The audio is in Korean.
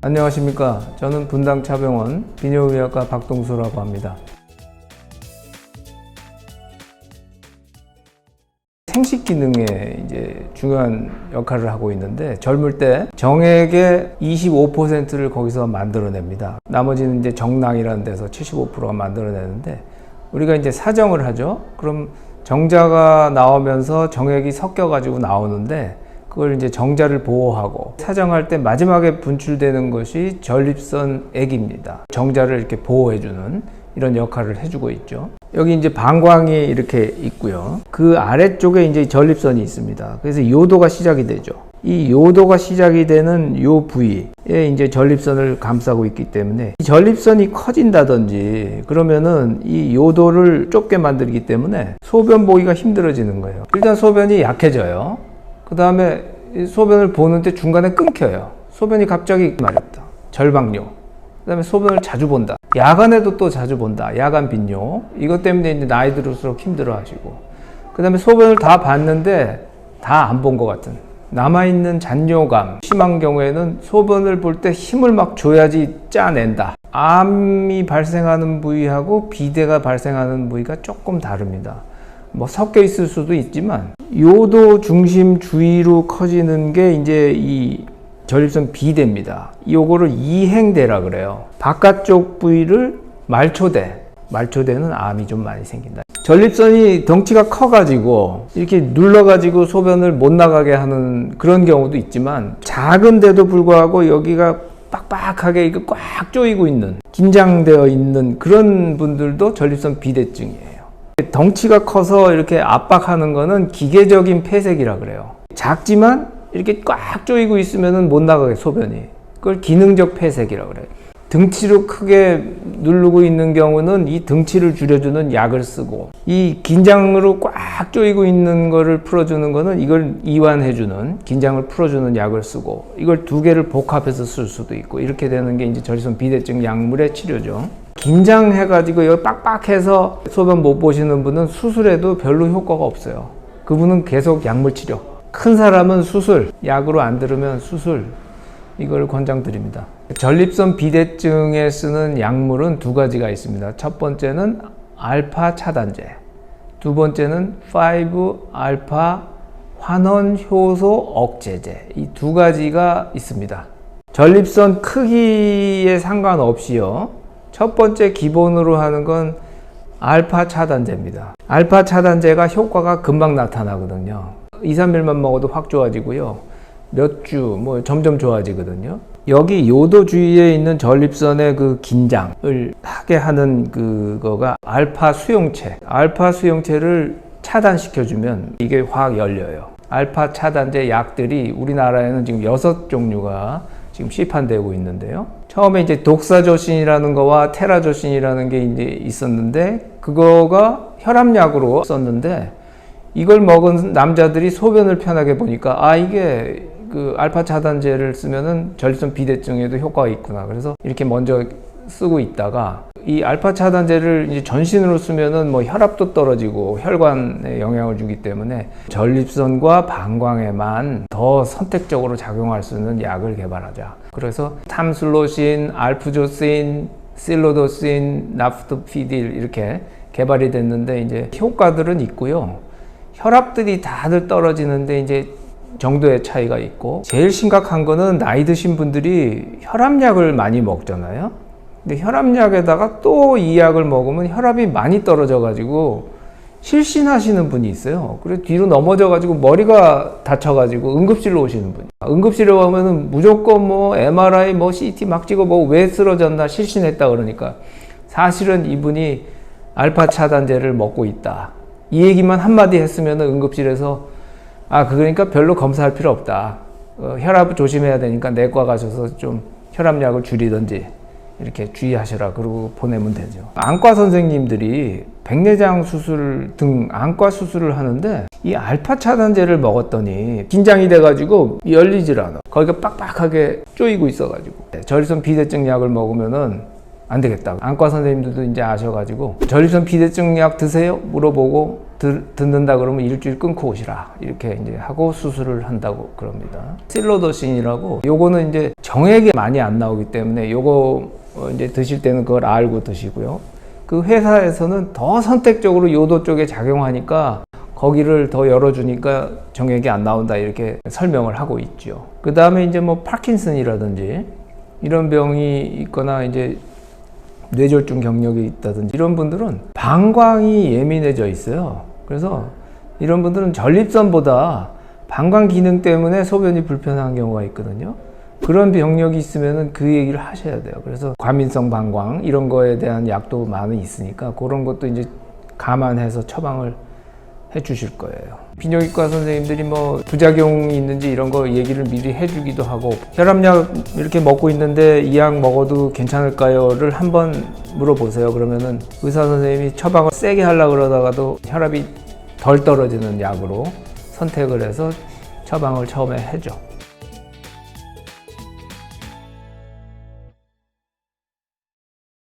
안녕하십니까. 저는 분당차병원 비뇨의학과 박동수라고 합니다. 생식 기능에 이제 중요한 역할을 하고 있는데, 젊을 때 정액의 25%를 거기서 만들어냅니다. 나머지는 이제 정낭이라는 데서 75%가 만들어내는데, 우리가 이제 사정을 하죠. 그럼 정자가 나오면서 정액이 섞여가지고 나오는데, 그걸 이제 정자를 보호하고 사정할 때 마지막에 분출되는 것이 전립선액입니다. 정자를 이렇게 보호해주는 이런 역할을 해주고 있죠. 여기 이제 방광이 이렇게 있고요. 그 아래쪽에 이제 전립선이 있습니다. 그래서 요도가 시작이 되죠. 이 요도가 시작이 되는 요 부위에 이제 전립선을 감싸고 있기 때문에 이 전립선이 커진다든지 그러면은 이 요도를 좁게 만들기 때문에 소변 보기가 힘들어지는 거예요. 일단 소변이 약해져요. 그 다음에 소변을 보는데 중간에 끊겨요. 소변이 갑자기 마렵다. 절박뇨. 그 다음에 소변을 자주 본다. 야간에도 또 자주 본다. 야간 빈뇨. 이것 때문에 이제 나이 들수록 힘들어 하시고. 그 다음에 소변을 다 봤는데 다 안 본 것 같은. 남아있는 잔뇨감. 심한 경우에는 소변을 볼 때 힘을 막 줘야지 짜낸다. 암이 발생하는 부위하고 비대가 발생하는 부위가 조금 다릅니다. 뭐 섞여 있을 수도 있지만 요도 중심 주위로 커지는 게 이제 이 전립선 비대입니다. 요거를 이행대라 그래요. 바깥쪽 부위를 말초대. 말초대는 암이 좀 많이 생긴다. 전립선이 덩치가 커가지고 이렇게 눌러가지고 소변을 못 나가게 하는 그런 경우도 있지만, 작은데도 불구하고 여기가 빡빡하게 이거 꽉 조이고 있는, 긴장되어 있는 그런 분들도 전립선 비대증이에요. 덩치가 커서 이렇게 압박하는 거는 기계적인 폐색이라 그래요. 작지만 이렇게 꽉 조이고 있으면 못 나가게 소변이. 그걸 기능적 폐색이라 그래요. 등치로 크게 누르고 있는 경우는 이 등치를 줄여주는 약을 쓰고, 이 긴장으로 꽉 조이고 있는 거를 풀어주는 거는 이걸 이완해주는, 긴장을 풀어주는 약을 쓰고, 이걸 두 개를 복합해서 쓸 수도 있고, 이렇게 되는 게 이제 전립선 비대증 약물의 치료죠. 긴장해가지고 여기 빡빡해서 소변 못 보시는 분은 수술해도 별로 효과가 없어요. 그분은 계속 약물 치료. 큰 사람은 수술, 약으로 안 들으면 수술, 이걸 권장드립니다. 전립선 비대증에 쓰는 약물은 두 가지가 있습니다. 첫 번째는 알파 차단제, 두 번째는 5-알파 환원 효소 억제제. 이 두 가지가 있습니다. 전립선 크기에 상관없이요, 첫 번째 기본으로 하는 건 알파 차단제입니다. 알파 차단제가 효과가 금방 나타나거든요. 2-3일만 먹어도 확 좋아지고요. 몇 주, 점점 좋아지거든요. 여기 요도 주위에 있는 전립선의 그 긴장을 하게 하는 그거가 알파 수용체. 알파 수용체를 차단시켜주면 이게 확 열려요. 알파 차단제 약들이 우리나라에는 지금 6종류가 지금 시판되고 있는데요. 처음에 이제 독사조신이라는 거와 테라조신이라는 게 이제 있었는데, 그거가 혈압약으로 썼는데, 이걸 먹은 남자들이 소변을 편하게 보니까, 이게 그 알파 차단제를 쓰면은 전립선 비대증에도 효과가 있구나. 그래서 이렇게 먼저 쓰고 있다가, 이 알파 차단제를 이제 전신으로 쓰면은 혈압도 떨어지고 혈관에 영향을 주기 때문에 전립선과 방광에만 더 선택적으로 작용할 수 있는 약을 개발하자. 그래서 탐슬로신, 알프조신, 실로도신, 나프토피딜 이렇게 개발이 됐는데, 이제 효과들은 있고요. 혈압들이 다들 떨어지는데 이제 정도의 차이가 있고, 제일 심각한 거는 나이 드신 분들이 혈압약을 많이 먹잖아요. 근데 혈압약에다가 또 이 약을 먹으면 혈압이 많이 떨어져 가지고 실신하시는 분이 있어요. 그래서 뒤로 넘어져 가지고 머리가 다쳐 가지고 응급실로 오시는 분이. 응급실에 오면은 무조건 MRI CT 막 찍어 보고 왜 쓰러졌나, 실신했다 그러니까 사실은 이분이 알파 차단제를 먹고 있다. 이 얘기만 한마디 했으면 응급실에서 그러니까 별로 검사할 필요 없다. 혈압 조심해야 되니까 내과 가셔서 좀 혈압약을 줄이든지 이렇게 주의하셔라. 그러고 보내면 되죠. 안과 선생님들이 백내장 수술 등 안과 수술을 하는데, 이 알파 차단제를 먹었더니 긴장이 돼가지고 열리질 않아. 거기가 빡빡하게 조이고 있어가지고. 전립선 비대증 약을 먹으면은 안 되겠다. 안과 선생님들도 이제 아셔가지고 전립선 비대증 약 드세요? 물어보고 듣는다 그러면 일주일 끊고 오시라 이렇게 이제 하고 수술을 한다고 그럽니다. 실로더신이라고 요거는 이제 정액이 많이 안 나오기 때문에 요거 이제 드실 때는 그걸 알고 드시고요. 그 회사에서는 더 선택적으로 요도 쪽에 작용하니까 거기를 더 열어주니까 정액이 안 나온다 이렇게 설명을 하고 있죠. 그 다음에 이제 뭐 파킨슨이라든지 이런 병이 있거나 이제 뇌졸중 경력이 있다든지 이런 분들은 방광이 예민해져 있어요. 그래서 이런 분들은 전립선보다 방광 기능 때문에 소변이 불편한 경우가 있거든요. 그런 병력이 있으면은 그 얘기를 하셔야 돼요. 그래서 과민성 방광 이런 거에 대한 약도 많이 있으니까 그런 것도 이제 감안해서 처방을 해 주실 거예요. 비뇨기과 선생님들이 뭐 부작용이 있는지 이런 거 얘기를 미리 해주기도 하고 혈압약 이렇게 먹고 있는데 이 약 먹어도 괜찮을까요?를 한번 물어보세요. 그러면은 의사 선생님이 처방을 세게 하려고 그러다가도 혈압이 덜 떨어지는 약으로 선택을 해서 처방을 처음에 해줘.